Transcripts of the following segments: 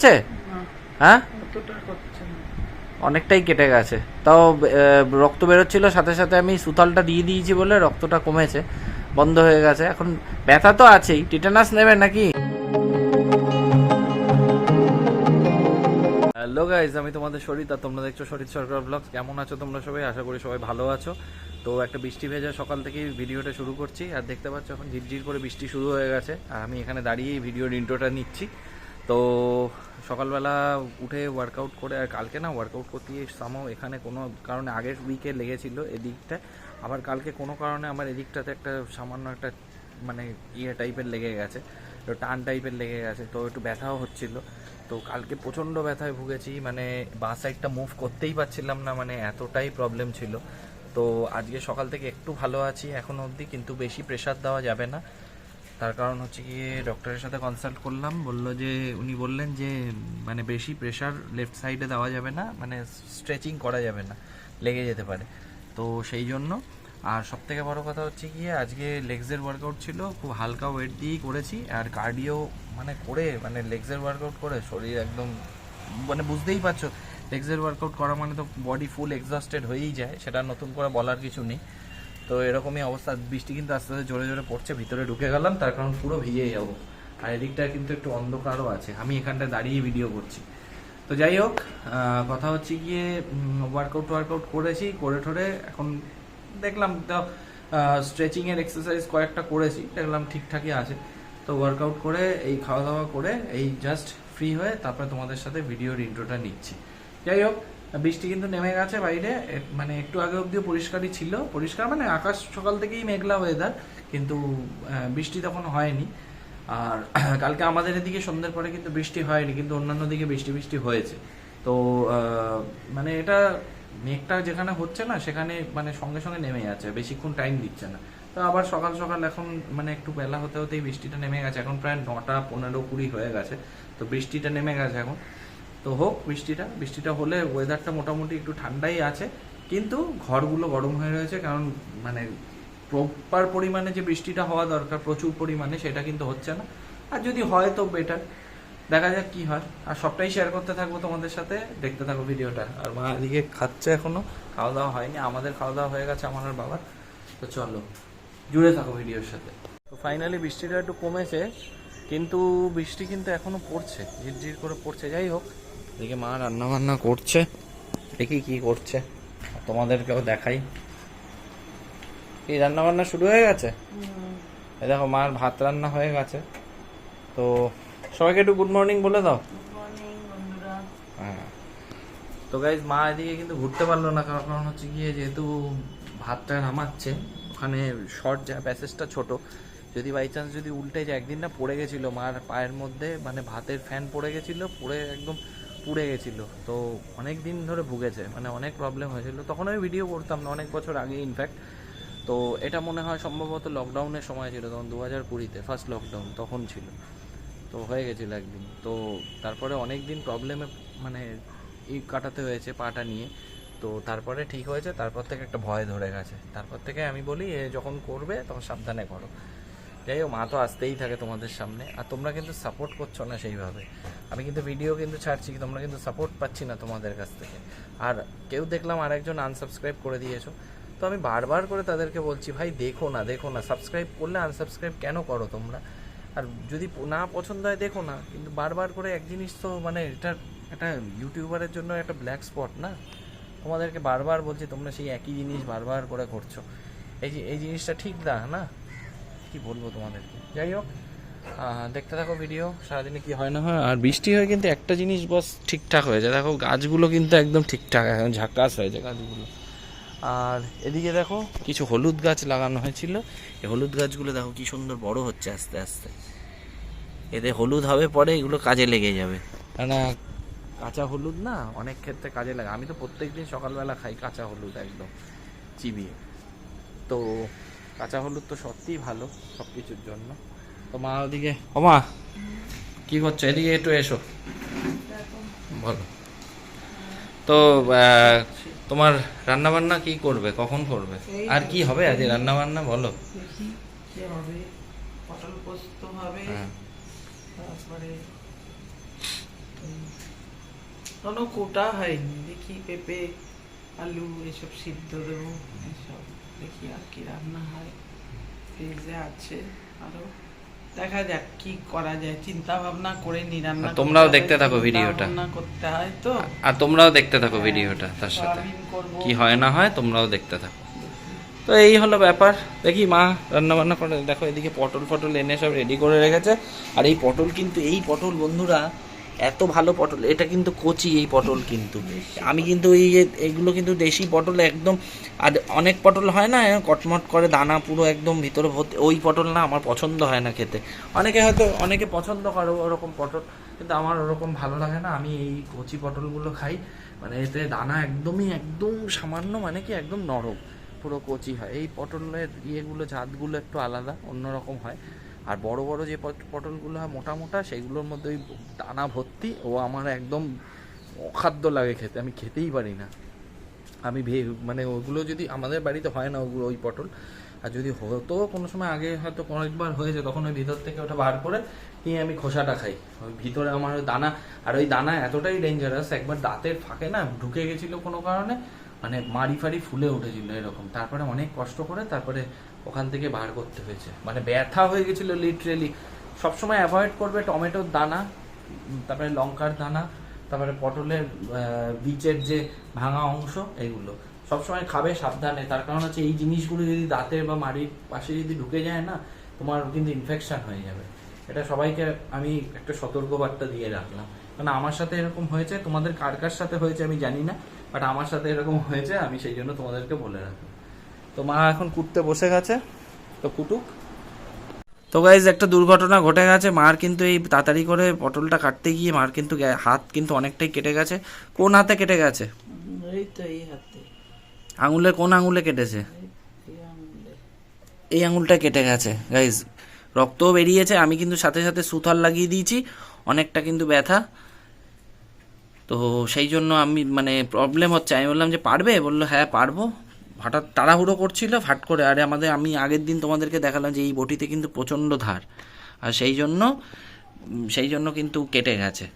হচ্ছে? হ্যাঁ, অনেকটাই কেটে গেছে। তাও রক্ত বেরোচ্ছিল, সাথে সাথে আমি সুতালটা দিয়ে দিয়েছি বলে রক্তটা কমেছে, বন্ধ হয়ে গেছে। এখন ব্যথা তো আছেই। টিটানাস নেবে নাকি? হ্যালো গাইজ, আমি তোমাদের শরীর, আর তোমরা দেখছো শরীর সরকার ব্লগস। কেমন আছো তোমরা সবাই? আশা করি সবাই ভালো আছো। তো একটা বৃষ্টি ভেজা সকাল থেকেই ভিডিওটা শুরু করছি, আর দেখতে পাচ্ছ এখন ঝিরঝির করে বৃষ্টি শুরু হয়ে গেছে, আর আমি এখানে দাঁড়িয়েই ভিডিওর ইন্ট্রোটা নিচ্ছি। তো সকালবেলা উঠে ওয়ার্কআউট করে, আর কালকে না ওয়ার্কআউট করতে গিয়ে সামাও এখানে কোনো কারণে আগের উইকে লেগেছিল এদিকটায়, আবার কালকে কোনো কারণে আমার এদিকটাতে একটা সামান্য একটা মানে ইয়ে টাইপের লেগে গেছে, টান টাইপের লেগে গেছে। তো একটু ব্যথাও হচ্ছিল। তো কালকে প্রচণ্ড ব্যথায় ভুগেছি, মানে বাঁ সাইডটা মুভ করতেই পারছিলাম না, মানে এতটাই প্রবলেম ছিল। তো আজকে সকাল থেকে একটু ভালো আছি এখনো অবধি, কিন্তু বেশি প্রেশার দেওয়া যাবে না। তার কারণ হচ্ছে গিয়ে ডক্টরের সাথে কনসাল্ট করলাম, উনি বললেন যে মানে বেশি প্রেশার লেফট সাইডে দেওয়া যাবে না, মানে স্ট্রেচিং করা যাবে না, লেগে যেতে পারে। তো সেই জন্য। আর সব থেকে বড়ো কথা হচ্ছে গিয়ে আজকে লেগসের ওয়ার্কআউট ছিল, খুব হালকা ওয়েট দিয়েই করেছি, আর কার্ডিও মানে লেগসের ওয়ার্কআউট করে শরীর একদম মানে বুঝতেই পারছো, লেগসের ওয়ার্কআউট করা মানে তো বডি ফুল এক্সস্টেড হয়েই যায়, সেটা নতুন করে বলার কিছু নেই। তো এরকমই অবস্থা। বৃষ্টি কিন্তু আস্তে আস্তে জোরে জোরে পড়ছে, ভিতরে ঢুকে গেলাম, তার কারণ পুরো ভিজে যাবো। আর এদিকটা কিন্তু একটু অন্ধকারও আছে, আমি এখানটায় দাঁড়িয়ে ভিডিও করছি। তো যাই হোক, কথা হচ্ছে গিয়ে ওয়ার্কআউট করেছি, করে ঠোরে এখন দেখলাম তো স্ট্রেচিংয়ের এক্সারসাইজ কয়েকটা করেছি, দেখলাম ঠিকঠাকই আছে। তো ওয়ার্কআউট করে এই খাওয়া দাওয়া করে এই জাস্ট ফ্রি হয়ে তারপরে তোমাদের সাথে ভিডিওর ইন্ট্রোটা নিচ্ছি। যাই হোক, বৃষ্টি কিন্তু নেমে গেছে বাইরে, মানে একটু আগে অবধিও পরিষ্কারই ছিল, পরিষ্কার মানে আকাশ সকাল থেকেই মেঘলা ওয়েদার, কিন্তু বৃষ্টি তখন হয়নি। আর কালকে আমাদের এদিকে সন্ধ্যের পরে কিন্তু বৃষ্টি হয়নি, কিন্তু অন্যান্য দিকে বৃষ্টি হয়েছে। তো মানে এটা মেঘটা যেখানে হচ্ছে না সেখানে মানে সঙ্গে সঙ্গে নেমে যাচ্ছে, বেশিক্ষণ টাইম দিচ্ছে না। তো আবার সকাল সকাল এখন মানে একটু বেলা হতে হতেই বৃষ্টিটা নেমে গেছে, এখন প্রায় 9টা 15-20 হয়ে গেছে। তো বৃষ্টিটা নেমে গেছে এখন। তো হোক বৃষ্টিটা হলে ওয়েদারটা মোটামুটি একটু ঠান্ডাই আছে, কিন্তু ঘরগুলো গরম হয়ে রয়েছে, কারণ মানে প্রপার পরিমাণে যে বৃষ্টিটা হওয়া দরকার প্রচুর পরিমাণে, সেটা কিন্তু হচ্ছে না। আর যদি হয় তো বেটার, দেখা যাক কি হয়। আর সবটাই শেয়ার করতে থাকবো তোমাদের সাথে, দেখতে থাকো ভিডিওটা। আর মা এদিকে খাচ্ছে, এখনো খাওয়া দাওয়া হয়নি, আমাদের খাওয়া দাওয়া হয়ে গেছে, আমার আর বাবার। তো চলো জুড়ে থাকো ভিডিওর সাথে। তো ফাইনালি বৃষ্টিটা একটু কমেছে, কিন্তু বৃষ্টি কিন্তু এখনো পড়ছে, ঝিরঝির করে পড়ছে। যাই হোক, এদিকে মা রান্না বান্না করছে, দেখি কি করছে, তোমাদেরকেও দেখাই। এই রান্না বান্না শুরু হয়ে গেছে, এই দেখো মার ভাত রান্না হয়ে গেছে। তো সবাইকে একটু গুড মর্নিং বলে দাও। হ্যাঁ, তো গাইজ মা এদিকে কিন্তু ঘুরতে পারলো না, কারণ হচ্ছে গিয়ে যেহেতু ভাতটা নামাচ্ছে, ওখানে শর্ট যা প্যাসেজটা ছোট, যদি বাই চান্স যদি উল্টে যায়, একদিন না পড়ে গেছিলো মার পায়ের মধ্যে, মানে ভাতের ফ্যান পড়ে গেছিলো, পড়ে একদম পুড়ে গেছিলো। তো অনেক দিন ধরে ভুগেছে, মানে অনেক প্রবলেম হয়েছিল। তখন আমি ভিডিও করতাম না, অনেক বছর আগে ইনফ্যাক্ট। তো এটা মনে হয় সম্ভবত লকডাউনের সময় ছিল, তখন 2020-তে ফার্স্ট লকডাউন তখন ছিল। তো হয়ে গেছিলো একদিন। তো তারপরে অনেক দিন প্রবলেমে মানে কাটাতে হয়েছে পাটা নিয়ে। তো তারপরে ঠিক হয়েছে, তারপর থেকে একটা ভয় ধরে গেছে, তারপর থেকে আমি বলি এ যখন করবে তখন সাবধানে করো। যাই হোক, মা তো আসতেই থাকে তোমাদের সামনে, আর তোমরা কিন্তু সাপোর্ট করছো না সেইভাবে। আমি কিন্তু ভিডিও কিন্তু ছাড়ছি, তোমরা কিন্তু সাপোর্ট পাচ্ছি না তোমাদের কাছ থেকে। আর কেউ দেখলাম আরেকজন আনসাবস্ক্রাইব করে দিয়েছো। তো আমি বারবার করে তাদেরকে বলছি, ভাই দেখো না, সাবস্ক্রাইব করলে আনসাবস্ক্রাইব কেন করো তোমরা? আর যদি না পছন্দ হয় দেখো না, কিন্তু বারবার করে এক জিনিস তো মানে এটা একটা ইউটিউবারের জন্য একটা ব্ল্যাক স্পট না। তোমাদেরকে বারবার বলছি, তোমরা সেই একই জিনিস বারবার করে করছো, এই জিনিসটা ঠিক না, কি বলবো তোমাদেরকে। যাই হোক, দেখতে থাকো ভিডিও, সারাদিনে কি হয় না হয়। আর বৃষ্টি হয়ে কিন্তু একটা জিনিস বস ঠিকঠাক হয়েছে, দেখো গাছগুলো কিন্তু একদম ঠিকঠাক, এখন ঝাক্কাস হয়েছে গাছগুলো। আর এদিকে দেখো কিছু হলুদ গাছ লাগানো হয়েছিল, এই হলুদ গাছগুলো দেখো কি সুন্দর বড় হচ্ছে আস্তে আস্তে, এতে হলুদ হবে পরে, এগুলো কাজে লেগে যাবে। কেন কাঁচা হলুদ না অনেক ক্ষেত্রে কাজে লাগে, আমি তো প্রত্যেকদিন সকালবেলা খাই কাঁচা হলুদ একদম চিবিয়ে। তো কাঁচা হলুদ তো সত্যিই ভালো সব কিছুর জন্য। তো মা ওদিকে, ও মা কি করছো, এদিকে একটু এসো, বলো। তো তোমার রান্না বান্না কি করবে, কখন করবে, আর কি হবে আজ রান্না বান্না বলো। পটল পোস্ত হবে, তারপরে কোনো কোটা হয়নি, দেখি পেঁপে আলু এসব সিদ্ধ দেবো, এসব দেখি আর কি রান্না হয়। ফ্রিজে আছে আরো, দেখা যাক কি করা যায়, চিন্তা ভাবনা করে নি রান্না। তোমরাও দেখতে থাকো ভিডিওটা, রান্না করতে হয় তো। আর তোমরাও দেখতে থাকো ভিডিওটা তার সাথে, সয়াবিন করবো। কি হয় না হয় তোমরাও দেখতে থাকো। তো এই হলো ব্যাপার। দেখি মা রান্না বান্না করে, দেখো এদিকে পটল ফটল এনে সব রেডি করে রেখেছে। আর এই পটল কিন্তু, এই পটল বন্ধুরা এত ভালো পটল, এটা কিন্তু কচি এই পটল কিন্তু। আমি কিন্তু এইগুলো কিন্তু দেশি পটল একদম। আর অনেক পটল হয় না কটমট করে দানা পুরো একদম ভিতরে ভর্তি, ওই পটল না আমার পছন্দ হয় না খেতে। অনেকে পছন্দ করে ওরকম পটল, কিন্তু আমার ওরকম ভালো লাগে না। আমি এই কচি পটলগুলো খাই, মানে এতে দানা একদম সামান্য, মানে কি একদম নরম, পুরো কচি হয়। এই পটলের ইয়েগুলো জাতগুলো একটু আলাদা, অন্যরকম হয়। আর বড় বড় যে পটলগুলো হয় মোটা মোটা, সেইগুলোর মধ্যে ওই দানা ভর্তি, ও আমার একদম অখাদ্য লাগে খেতে, আমি খেতেই পারি না। আমি মানে ওগুলো যদি আমাদের বাড়িতে হয় না ওগুলো, ওই পটল, আর যদি হতো কোনো সময় আগে হয়তো কয়েকবার হয়েছে, তখন ওই ভিতর থেকে ওটা বার করে নিয়ে আমি খোসাটা খাই। ওই ভিতরে আমার ওই দানা, আর ওই দানা এতটাই ডেঞ্জারাস, একবার দাঁতের ফাঁকে না ঢুকে গেছিলো কোনো কারণে, মানে মাড়ি ফাড়ি ফুলে উঠেছিল এরকম। তারপরে অনেক কষ্ট করে তারপরে ওখান থেকে বার করতে হয়েছে, মানে ব্যথা হয়ে গেছিলো লিটারেলি। সবসময় অ্যাভয়েড করবে টমেটোর দানা, তারপরে লঙ্কার দানা, তারপরে পটলের বীজের যে ভাঙা অংশ, এগুলো সবসময় খাবে সাবধানে। তার কারণ হচ্ছে এই জিনিসগুলো যদি দাঁতের বা মাড়ির পাশে যদি ঢুকে যায় না, তোমার কিন্তু ইনফেকশন হয়ে যাবে। এটা সবাইকে আমি একটা সতর্কবার্তা দিয়ে রাখলাম, কারণ আমার সাথে এরকম হয়েছে। তোমাদের কার কার সাথে হয়েছে আমি জানি না, বাট আমার সাথে এরকম হয়েছে, আমি সেই জন্য তোমাদেরকে বলে রাখলাম। তো মা এখন কুটতে বসে গেছে, তো কুটুক। তো গাইজ একটা দুর্ঘটনা ঘটে গেছে। মার কিন্তু এই তাড়াতাড়ি করে পটলটা কাটতে গিয়ে মার কিন্তু হাত কিন্তু অনেকটাই কেটে গেছে। কোন হাতে কেটে গেছে? এই তো এই হাতে। আঙুলের কোন আঙুলে কেটেছে? এই আঙুলটা কেটে গেছে গাইজ, রক্তও বেরিয়েছে। আমি কিন্তু সাথে সাথে সুতার লাগিয়ে দিয়েছি, অনেকটা কিন্তু ব্যথা। তো সেই জন্য আমি মানে প্রবলেম হচ্ছে। আমি বললাম যে পারবে, বললো হ্যাঁ পারবো। হঠাৎ তাড়াহুড়ো করছিল ফাট করে। আরে আমি আগের দিন তোমাদেরকে দেখালাম যে এই বটিতে কিন্তু প্রচণ্ড ধার, আর সেই জন্য কিন্তু কেটে গেছে,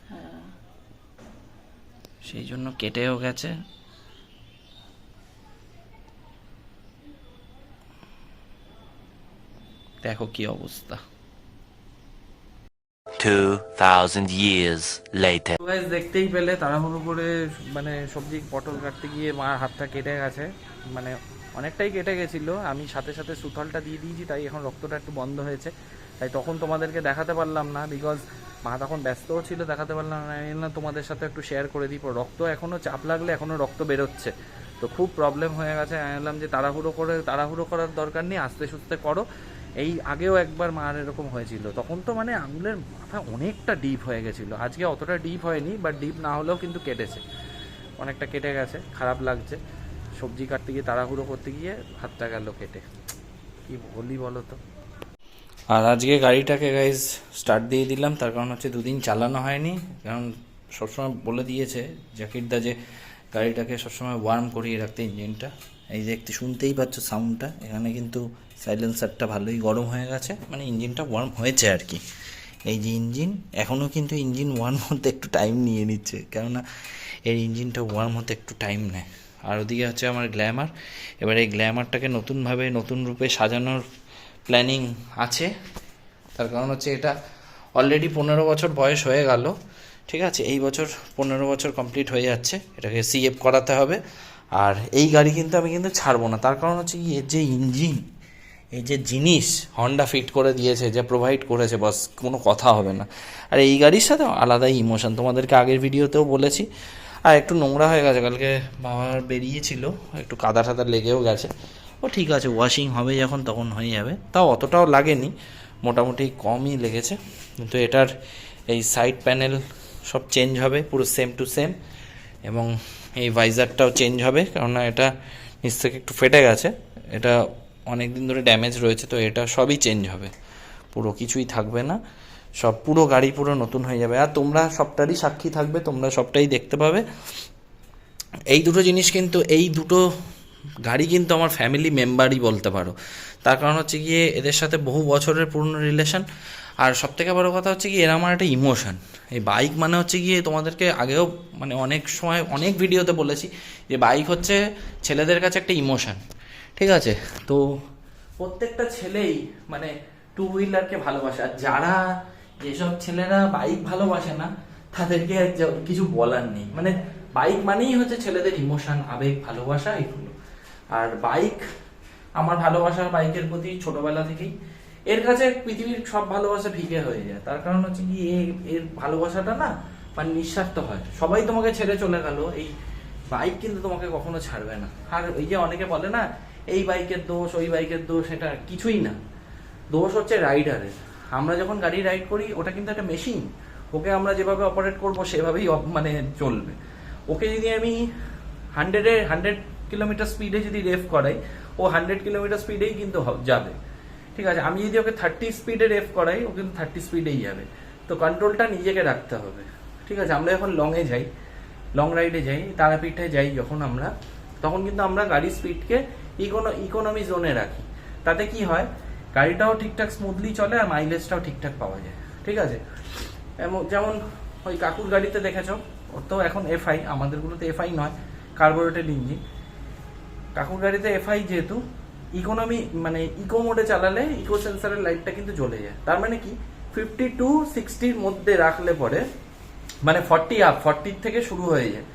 সেই জন্য কেটেও গেছে। দেখো কি অবস্থা। 2000 years later. দেখতেই পেলে তাড়াহুড়ো করে মানে সবজি পটল কাটতে গিয়ে মার হাতটা কেটে গেছে, মানে অনেকটাই কেটে গেছিলো। আমি সাথে সাথে সুতলটা দিয়ে দিয়েছি, তাই এখন রক্তটা একটু বন্ধ হয়েছে। তাই তখন তোমাদেরকে দেখাতে পারলাম না, বিকজ মা তখন ব্যস্তও ছিল, দেখাতে পারলাম না। আমি না তোমাদের সাথে একটু শেয়ার করে দিই। রক্ত এখনও চাপ লাগলে এখনও রক্ত বেরোচ্ছে, তো খুব প্রবলেম হয়ে গেছে। আমি বললাম যে তাড়াহুড়ো করার দরকার নেই, আস্তে সুস্তে করো। এই আগেও একবার মার এরকম হয়েছিল, তখন তো মানে আঙুলের মাথা অনেকটা ডিপ হয়ে গেছিলো। আজকে অতটা ডিপ হয়নি, বাট ডিপ না হলেও কিন্তু কেটেছে, অনেকটা কেটে গেছে, খারাপ লাগছে। সবজি কাটতে গিয়ে তাড়াহুড়ো করতে গিয়ে হাতটা গেল কেটে, কি বলি বলো তো। আর আজকে গাড়িটাকে গাইজ স্টার্ট দিয়ে দিলাম, তার কারণ হচ্ছে দুদিন চালানো হয়নি। কারণ সবসময় বলে দিয়েছে জাকিরদা যে গাড়িটাকে সবসময় ওয়ার্ম করিয়ে রাখতে ইঞ্জিনটা। এই যে একটু শুনতেই পাচ্ছ সাউন্ডটা, এখানে কিন্তু সাইলেন্সারটা ভালোই গরম হয়ে গেছে, মানে ইঞ্জিনটা ওয়ার্ম হয়েছে আর কি। এই যে ইঞ্জিন, এখনও কিন্তু ইঞ্জিন ওয়ার্ম হতে একটু টাইম নিয়ে নিচ্ছে, কেননা এর ইঞ্জিনটা ওয়ার্ম হতে একটু টাইম নেয়। আর ওদিকে হচ্ছে আমার গ্ল্যামার। এবার এই গ্ল্যামারটাকে নতুনভাবে নতুন রূপে সাজানোর প্ল্যানিং আছে। তার কারণ হচ্ছে এটা অলরেডি 15 বছর বয়স হয়ে গেল, ঠিক আছে, এই বছর 15 বছর কমপ্লিট হয়ে যাচ্ছে। এটাকে সিএফ করাতে হবে। আর এই গাড়ি কিন্তু আমি কিন্তু ছাড়বো না, তার কারণ হচ্ছে এর যে ইঞ্জিন, এই যে জিনিস হন্ডা ফিট করে দিয়েছে, যে প্রোভাইড করেছে, বস কোনো কথা হবে না। আর এই গাড়ির সাথে আলাদাই ইমোশন, তোমাদেরকে আগের ভিডিওতেও বলেছি। আর একটু নোংরা হয়ে গেছে, কালকে বাবার বেরিয়েছিল, একটু কাদা টাদা লেগেও গেছে। ও ঠিক আছে, ওয়াশিং হবে যখন তখন হয়ে যাবে। তাও অতটাও লাগেনি, মোটামুটি কমই লেগেছে। কিন্তু এটার এই সাইড প্যানেল সব চেঞ্জ হবে, পুরো সেম টু সেম। এবং এই ভাইজারটাও চেঞ্জ হবে, কেননা এটা নিচ থেকে একটু ফেটে গেছে, এটা অনেক দিন ধরে ড্যামেজ রয়েছে। তো এটা সবই চেঞ্জ হবে, পুরো কিছুই থাকবে না, সব পুরো গাড়ি পুরো নতুন হয়ে যাবে। আর তোমরা সবটারই সাক্ষী থাকবে, তোমরা সবটাই দেখতে পাবে। এই দুটো জিনিস কিন্তু, এই দুটো গাড়ি কিন্তু আমার ফ্যামিলি মেম্বারই বলতে পারো। তার কারণ হচ্ছে গিয়ে এদের সাথে বহু বছরের পুরনো রিলেশন। আর সবথেকে বড় কথা হচ্ছে কি, এর আমার একটা ইমোশন। এই বাইক মানে হচ্ছে গিয়ে, তোমাদেরকে আগেও মানে অনেক সময় অনেক ভিডিওতে বলেছি যে বাইক হচ্ছে ছেলেদের কাছে একটা ইমোশন, ঠিক আছে? তো প্রত্যেকটা ছেলেই মানে টু হুইলারকে ভালোবাসে। আর যারা যেসব ছেলেরা বাইক ভালোবাসে না তাদেরকে কিছু বলার নেই। মানে বাইক মানেই হচ্ছে ছেলেদের ইমোশন, আবেগ, ভালোবাসা, এগুলো। আর বাইক আমার ভালোবাসা বাইকের প্রতি ছোটবেলা থেকেই। এর কাছে পৃথিবীর সব ভালোবাসা ফিকে হয়ে যায়। তার কারণ হচ্ছে কি, এর ভালোবাসাটা না মানে নিঃস্বার্থ হয়। সবাই তোমাকে ছেড়ে চলে গেল, এই বাইক কিন্তু তোমাকে কখনো ছাড়বে না। আর এই যে অনেকে বলে না এই বাইকের দোষ, ওই বাইকের দোষ, এটা কিছুই না। দোষ হচ্ছে রাইডারের। আমরা যখন গাড়ি রাইড করি, ওটা কিন্তু একটা মেশিন। ওকে আমরা যেভাবে অপারেট করবো সেভাবেই মানে চলবে। ওকে যদি আমি 100 কিলোমিটার স্পিডে যদি রেফ করাই, ও 100 কিলোমিটার স্পিডেই কিন্তু যাবে, ঠিক আছে? আমি যদি ওকে 30 স্পিডে রেফ করাই, ও কিন্তু 30 স্পিডেই যাবে। তো কন্ট্রোলটা নিজেকে রাখতে হবে, ঠিক আছে? আমরা যখন লংয়ে যাই, লং রাইডে যাই, তারাপীঠে যাই যখন আমরা, তখন কিন্তু আমরা গাড়ির স্পিডকে ইকোনমি জোনে রাখি। তাতে কি হয়, গাড়িটাও ঠিকঠাক স্মুথলি চলে আর মাইলেজটাও ঠিকঠাক পাওয়া যায়, ঠিক আছে? যেমন ওই কাকুর গাড়িতে দেখেছ, ওর তো এখন এফআই, আমাদেরগুলোতে এফআই নয়, কার্বোরেটেড ইঞ্জিন। কাকুর গাড়িতে এফআই যেহেতু, ইকোনমি মানে ইকো মোডে চালালে ইকো সেন্সারের লাইটটা কিন্তু জ্বলে যায়। তার মানে কি, 50 to 60-র মধ্যে রাখলে পরে, মানে 40 থেকে শুরু হয়ে যায়,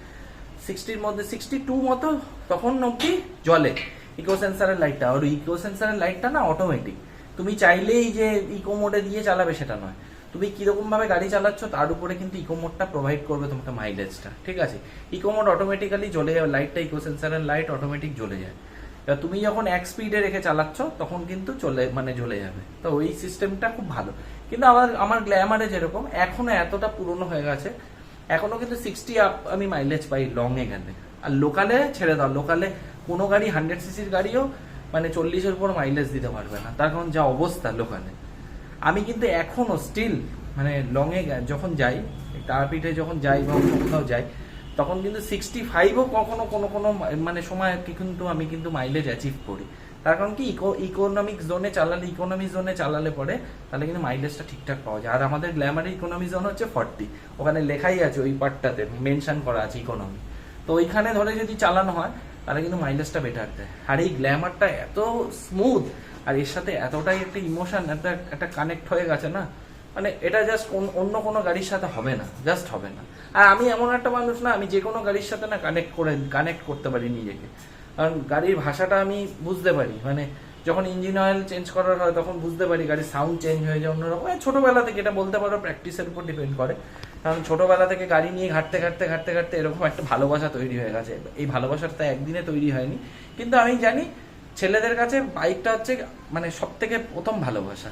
60-র মধ্যে 62 মতো তখন অব্দি জ্বলে ইকো সেন্সারের লাইটটা। আর ইকো সেন্সারের লাইটটা না অটোমেটিক, তুমি চাইলেই যে ইকো মোডে দিয়ে চালাবে সেটা নয়। তুমি কিরকম ভাবে গাড়ি চালাচ্ছ তার উপরে কিন্তু ইকো মোডটা প্রোভাইড করবে তোমাকে মাইলেজটা, ঠিক আছে? ইকো মোড অটোমেটিক্যালি জ্বলে যাবে, লাইটটা ইকো সেন্সারের লাইট অটোমেটিক জ্বলে যায়। এবার তুমি যখন 1 স্পিডে রেখে চালাচ্ছ তখন কিন্তু জ্বলে যাবে। তো ওই সিস্টেমটা খুব ভালো। কিন্তু আমার গ্ল্যামারে যেরকম এখনো এতটা পুরনো হয়ে গেছে, এখনো কিন্তু 60 আপ আমি মাইলেজ পাই লং এ গেলে। আর লোকালে ছেড়ে দাও, লোকালে কোনো গাড়ি 100 সিসির গাড়িও মানে 40-এর উপর মাইলেজ দিতে পারবে না, তার কারণ যা অবস্থা লোকালে। আমি কিন্তু এখনো স্টিল মানে লং এ যখন যাই, তারাপীঠে যখন যাই বা অন্য কোথাও যাই, তখন কিন্তু 65ও কখনো কোনো মানে সময় কিন্তু আমি কিন্তু মাইলেজ অ্যাচিভ করি। তার কারণ কি, ইকোনমিক জোনে চালালে পরে তাহলে কিন্তু মাইলেজটা ঠিকঠাক পাওয়া যায়। আর আমাদের গ্ল্যামারের ইকোনমি জোন হচ্ছে 40, ওখানে লেখাই আছে, ওই পার্টটাতে মেনশন করা আছে ইকোনমি। তো ওইখানে ধরে যদি চালানো হয় তাহলে কিন্তু মাইলেজটা বেটার দেয়। আর এই গ্ল্যামারটা এত স্মুথ, আর এর সাথে এতটাই একটা ইমোশন, একটা কানেক্ট হয়ে গেছে না, মানে এটা জাস্ট অন্য কোনো গাড়ির সাথে হবে না, জাস্ট হবে না। আর আমি এমন একটা মানুষ না, আমি যে কোনো গাড়ির সাথে না কানেক্ট করতে পারি নিজেকে। কারণ গাড়ির ভাষাটা আমি বুঝতে পারি। মানে যখন ইঞ্জিন অয়েল চেঞ্জ করার হয় তখন বুঝতে পারি গাড়ির সাউন্ড চেঞ্জ হয়ে যায় অন্যরকম। ছোটবেলা থেকে, এটা বলতে পারো প্র্যাকটিসের উপর ডিপেন্ড করে। কারণ ছোটবেলা থেকে গাড়ি নিয়ে ঘাটতে এরকম একটা ভালোবাসা তৈরি হয়ে গেছে। এই ভালোবাসাটা একদিনে তৈরি হয়নি, কিন্তু আমি জানি ছেলেদের কাছে বাইকটা হচ্ছে মানে সব থেকে প্রথম ভালোবাসা,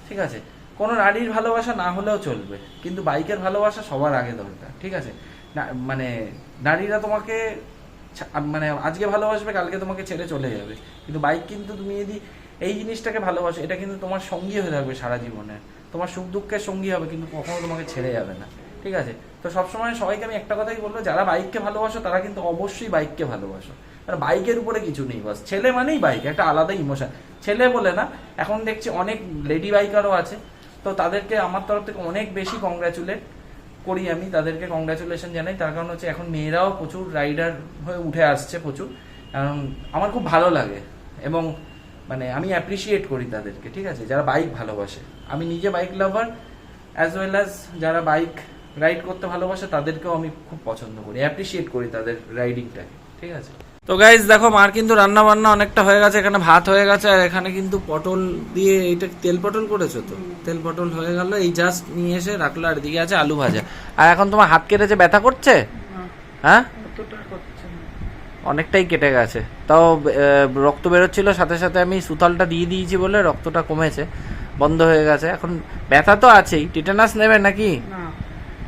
ঠিক আছে? কোনো নারীর ভালোবাসা না হলেও চলবে, কিন্তু বাইকের ভালোবাসা সবার আগে দরকার, ঠিক আছে? না মানে নারীরা তোমাকে মানে আজকে ভালোবাসবে, কালকে তোমাকে ছেড়ে চলে যাবে, কিন্তু বাইক কিন্তু তুমি যদি এই জিনিসটাকে ভালোবাসো, এটা কিন্তু তোমার সঙ্গী হয়ে থাকবে সারা জীবনে, তোমার সুখ দুঃখের সঙ্গী হবে, কিন্তু কখনো তোমাকে ছেড়ে যাবে না, ঠিক আছে? তো সবসময় সবাইকে আমি একটা কথাই বলবো, যারা বাইককে ভালোবাসো তারা কিন্তু অবশ্যই বাইককে ভালোবাসো। আর বাইকের উপরে কিছু নেই, বাস ছেলে মানেই বাইক, একটা আলাদা ইমোশন। ছেলে বলে না, এখন দেখছি অনেক লেডি বাইকারও আছে। তো তাদেরকে আমার তরফ থেকে অনেক বেশি কংগ্রাচুলেট করি, আমি তাদেরকে কংগ্রাচুলেশন জানাই। তার কারণ হচ্ছে এখন মেয়েরাও প্রচুর রাইডার হয়ে উঠে আসছে প্রচুর, কারণ আমার খুব ভালো লাগে এবং মানে আমি অ্যাপ্রিসিয়েট করি তাদেরকে, ঠিক আছে? যারা বাইক ভালোবাসে। আমি নিজে বাইক লাভার, অ্যাজ ওয়েল অ্যাজ যারা বাইক রাইড করতে ভালোবাসে তাদেরকেও আমি খুব পছন্দ করি, অ্যাপ্রিসিয়েট করি তাদের রাইডিংটাকে, ঠিক আছে? তো গাইজ দেখো, মার কিন্তু রান্না বান্না অনেকটা হয়ে গেছে। এখানে ভাত হয়ে গেছে, আর এখানে কিন্তু পটল দিয়ে, এটা তেল পটল করেছো তো? তেল পটল হয়ে গেল, এই জাস্ট নিয়ে এসে রাখলো। আর এদিকে আছে আলু ভাজা। আর এখন তোমার হাত কেটেছে, ব্যথা করছে? হ্যাঁ, অনেকটাই কেটে গেছে। তাও রক্ত বেরোচ্ছিল, সাথে সাথে আমি সুতালটা দিয়ে দিয়েছি বলে রক্তটা কমেছে, বন্ধ হয়ে গেছে। এখন ব্যথা তো আছেই। টিটানাস নেবে নাকি?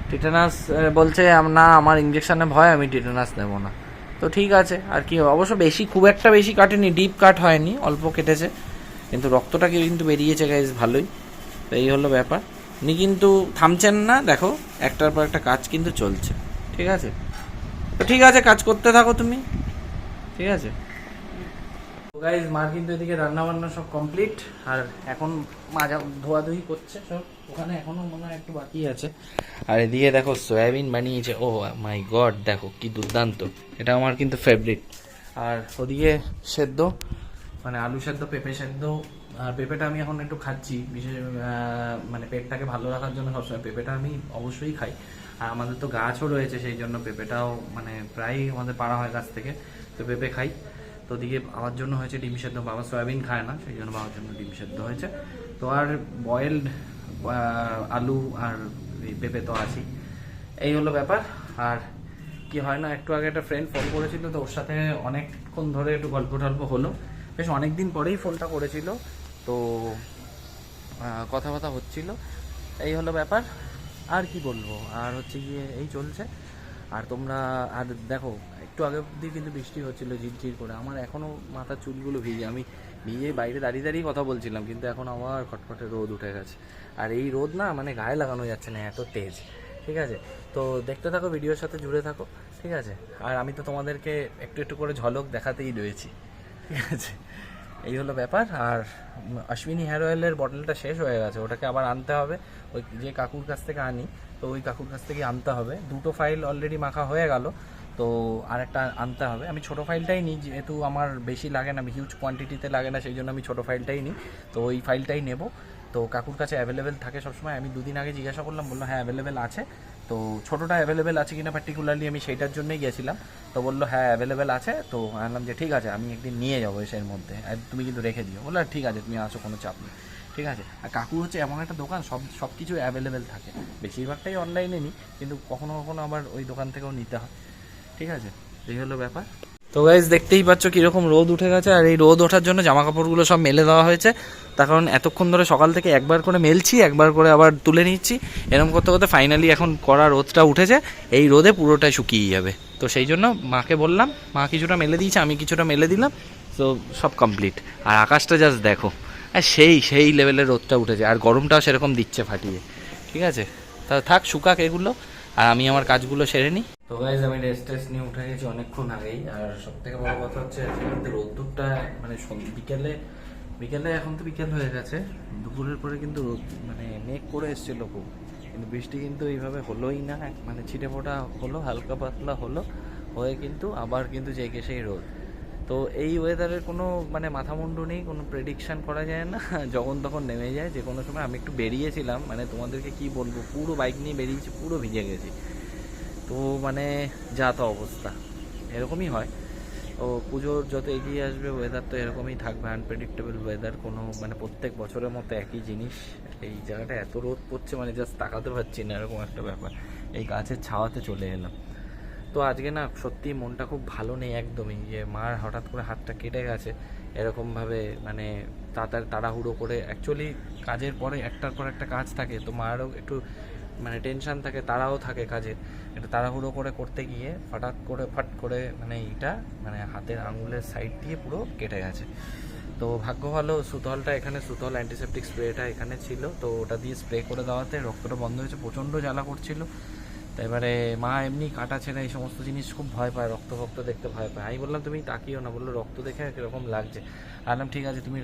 টিটানাস বলছে না, আমার ইঞ্জেকশনে ভয়, আমি টিটানাস নেবো না। তো ঠিক আছে, আর কি, অবশ্য খুব একটা বেশি কাটেনি, ডিপ কাট হয়নি, অল্প কেটেছে, কিন্তু রক্তটা কিন্তু বেরিয়েছে গাইজ, ভালোই। তো এই হলো ব্যাপার। উনি কিন্তু থামছেন না, দেখো একটার পর একটা কাজ কিন্তু চলছে, ঠিক আছে? তো ঠিক আছে, কাজ করতে থাকো তুমি, ঠিক আছে? গাইজ মার কিন্তু এদিকে রান্না বান্না সব কমপ্লিট, আর এখন মাজা ধোয়াধুয়ি করছে সব। ওখানে এখনো মনে হয় একটু বাকি আছে। আর এদিকে দেখো সয়াবিন বানিয়েছে, ও মাই গড, দেখো কি দুর্দান্ত, এটা আমার কিন্তু ফেভারিট। আর ওদিকে সেদ্ধ, মানে আলু সেদ্ধ, পেঁপে সেদ্ধ। আর পেঁপেটা আমি এখন একটু খাচ্ছি, বিশেষ মানে পেটটাকে ভালো রাখার জন্য সবসময় পেঁপেটা আমি অবশ্যই খাই। আর আমাদের তো গাছও রয়েছে, সেই জন্য পেঁপেটাও মানে প্রায়ই আমাদের পাড়া হয় গাছ থেকে, তো পেঁপে খাই। তো ওদিকে আমার জন্য হয়েছে ডিম সেদ্ধ, বাবা সয়াবিন খায় না, সেই জন্য বাবার জন্য ডিম সেদ্ধ হয়েছে। তো আর বয়েলড আলু আর এই পেঁপে তো আছেই, এই হলো ব্যাপার। আর কি হয় না, একটু আগে একটা ফ্রেন্ড ফোন করেছিল, তো ওর সাথে অনেকক্ষণ ধরে একটু গল্প টল্প হলো, বেশ অনেক দিন পরেই ফোনটা করেছিল, তো কথাবার্তা হচ্ছিল, এই হলো ব্যাপার। আর কি বলবো, আর হচ্ছে গিয়ে এই চলছে। আর তোমরা আর দেখো, একটু আগে অবধি কিন্তু বৃষ্টি হচ্ছিল ঝিরঝির করে, আমার এখনও মাথার চুলগুলো ভিজে, আমি ভিজে বাইরে দাঁড়িয়ে দাঁড়িয়ে কথা বলছিলাম, কিন্তু এখন আবার খটখটে রোদ উঠে গেছে। আর এই রোদ না মানে গায়ে লাগানো যাচ্ছে না, এত তেজ। ঠিক আছে, তো দেখতে থাকো, ভিডিওর সাথে জুড়ে থাকো, ঠিক আছে। আর আমি তো তোমাদেরকে একটু একটু করে ঝলক দেখাতেই রয়েছি, ঠিক আছে, এই হলো ব্যাপার। আর অশ্বিনী হেয়ার অয়েলের বটলটা শেষ হয়ে গেছে, ওটাকে আবার আনতে হবে, ওই যে কাকুর কাছ থেকে আনি, তো ওই কাকুর কাছ থেকে আনতে হবে। 2টো ফাইল অলরেডি মাখা হয়ে গেল, তো আরেকটা আনতে হবে। আমি ছোটো ফাইলটাই নিই, যেহেতু আমার বেশি লাগে না, হিউজ কোয়ান্টিটিতে লাগে না, সেই জন্য আমি ছোটো ফাইলটাই নিই, তো ওই ফাইলটাই নেব। তো কাকুর কাছে অ্যাভেলেবেল থাকে সবসময়, আমি 2 দিন আগে জিজ্ঞাসা করলাম, বললো হ্যাঁ অ্যাভেলেবেল আছে। তো ছোটোটা অ্যাভেলেবেল আছে কিনা পার্টিকুলারলি আমি সেইটার জন্যই গেছিলাম, তো বললো হ্যাঁ অ্যাভেলেবেল আছে। তো আনলাম যে ঠিক আছে, আমি একদিন নিয়ে যাবো এসের মধ্যে, আর তুমি কিন্তু রেখে দিও। বললো ঠিক আছে, তুমি আসো, কোনো চাপ নেই, ঠিক আছে। আর কাকুর হচ্ছে এমন একটা দোকান, সব কিছু অ্যাভেলেবেল থাকে, বেশিরভাগটাই অনলাইনে নিই, কিন্তু কখনো কখনো আবার ওই দোকান থেকেও নিতে হয়, ঠিক আছে, এই হলো ব্যাপার। তো গাইজ দেখতেই পাচ্ছ কীরকম রোদ উঠে গেছে, আর এই রোদ ওঠার জন্য জামা কাপড়গুলো সব মেলে দেওয়া হয়েছে, তার কারণ এতক্ষণ ধরে সকাল থেকে একবার করে মেলছি, একবার করে আবার তুলে নিচ্ছি, এরকম করতে করতে ফাইনালি এখন কড়া রোদটা উঠেছে, এই রোদে পুরোটাই শুকিয়ে যাবে। তো সেই জন্য মাকে বললাম, মা কিছুটা মেলে দিয়েছে, আমি কিছুটা মেলে দিলাম, তো সব কমপ্লিট। আর আকাশটা জাস্ট দেখো, আর সেই লেভেলের রোদটা উঠেছে, আর গরমটাও সেরকম দিচ্ছে ফাটিয়ে, ঠিক আছে। তা থাক শুকাক এগুলো, আর আমি আমার কাজগুলো সেরে নিই। তো গাইজ আমি রেস্ট নিয়ে উঠে গেছি অনেকক্ষণ আগেই। আর সব থেকে বড় কথা হচ্ছে আজকে রোদ্দুরটা মানে বিকেলে এখন তো বিকেল হয়ে গেছে, দুপুরের পরে কিন্তু মানে মেঘ করে এসেছিল খুব, কিন্তু বৃষ্টি কিন্তু এইভাবে হলোই না, মানে ছিটে ফোটা হলো, হালকা পাতলা হলো, হয়ে কিন্তু আবার কিন্তু জেগে সেই রোদ। তো এই ওয়েদারের কোনো মানে মাথা মুন্ডু নেই, কোনো প্রেডিকশান করা যায় না, যখন তখন নেমে যায় যে কোনো সময়। আমি একটু বেরিয়েছিলাম, মানে তোমাদেরকে কি বলবো, পুরো বাইক নিয়ে বেরিয়েছি, পুরো ভিজে গেছি, তো মানে যা তো অবস্থা, এরকমই হয়। ও পুজোর যত এগিয়ে আসবে ওয়েদার তো এরকমই থাকবে, আনপ্রেডিক্টেবল ওয়েদার, কোনো মানে প্রত্যেক বছরের মতো একই জিনিস। এই জায়গাটা এত রোদ পড়ছে, মানে জাস্ট তাকাতে পারছি না, এরকম একটা ব্যাপার। এই গাছের ছাওয়াতে চলে এলাম। তো আজকে না সত্যি মনটা খুব ভালো নেই একদমই, যে মার হঠাৎ করে হাতটা কেটে গেছে এরকমভাবে, মানে তাড়াহুড়ো করে, অ্যাকচুয়ালি কাজের পরে একটার পর একটা কাজ থাকে, তো মারও একটু মানে টেনশান থাকে, তাড়াও থাকে কাজের, একটু তাড়াহুড়ো করে করতে গিয়ে ফাট করে মানে এইটা মানে হাতের আঙুলের সাইড দিয়ে পুরো কেটে গেছে। তো ভাগ্য ভালো সুতলটা এখানে, সুতল অ্যান্টিসেপটিক স্প্রেটা এখানে ছিল, তো ওটা দিয়ে স্প্রে করে দেওয়াতে রক্তটা বন্ধ হয়েছে, প্রচণ্ড জ্বালা করছিল। তো এবারে মা এমনি কাটা ছেঁড়া এই সমস্ত জিনিস খুব ভয় পায়, রক্ত দেখতে ভয় পায়। আমি বললাম তুমি তাকিও না, বললো রক্ত দেখে কীরকম লাগছে। বললাম ঠিক আছে, তুমি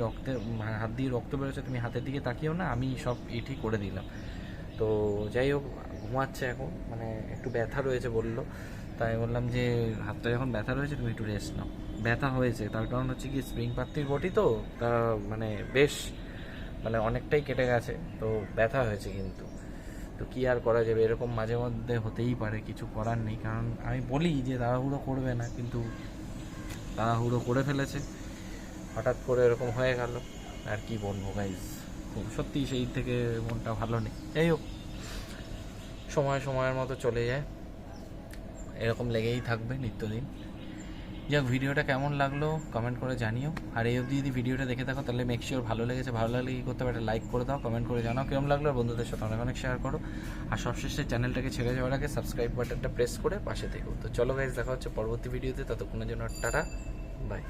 হাত দিয়ে রক্ত বেরোচ্ছে, তুমি হাতের দিকে তাকিও না, আমি সব এটি করে দিলাম। তো যাই হোক, ঘুমাচ্ছে এখন, মানে একটু ব্যথা রয়েছে বললো, তাই বললাম যে হাতটা যখন ব্যথা রয়েছে তুমি একটু রেস্ট নাও। ব্যথা হয়েছে তার কারণ হচ্ছে কি, স্প্রিং পাত্তির বটি তো, তা মানে বেশ মানে অনেকটাই কেটে গেছে, তো ব্যথা হয়েছে কিন্তু। তো কী আর করা যাবে, এরকম মাঝে মধ্যে হতেই পারে, কিছু করার নেই। কারণ আমি বলি যে তাড়াহুড়ো করবে না, কিন্তু তাড়াহুড়ো করে ফেলেছে, হঠাৎ করে এরকম হয়ে গেল। আর কি বলবো গাইজ, খুব সত্যি সেই থেকে মনটা ভালো নেই। যাই হোক, সময়ের মতো চলে যায়, এরকম লেগেই থাকবে নিত্যদিন। যাক, ভিডিওটা কেমন লাগলো কমেন্ট করে জানিও। আর এই অবধি যদি ভিডিওটা দেখে থাকো তাহলে মেক শিওর ভালো লেগেছে, ভালো লাগলে কী করতে হবে, একটা লাইক করে দাও, কমেন্ট করে জানাও কেমন লাগলো, আর বন্ধুদের সাথে অনেক শেয়ার করো। আর সবশেষে চ্যানেলটাকে ছেড়ে যাওয়ার আগে সাবস্ক্রাইব বাটনটা প্রেস করে পাশে থেকো। তো চলো গাইজ, দেখা হচ্ছে পরবর্তী ভিডিওতে, ততক্ষণের জন্য টাটা, বাই।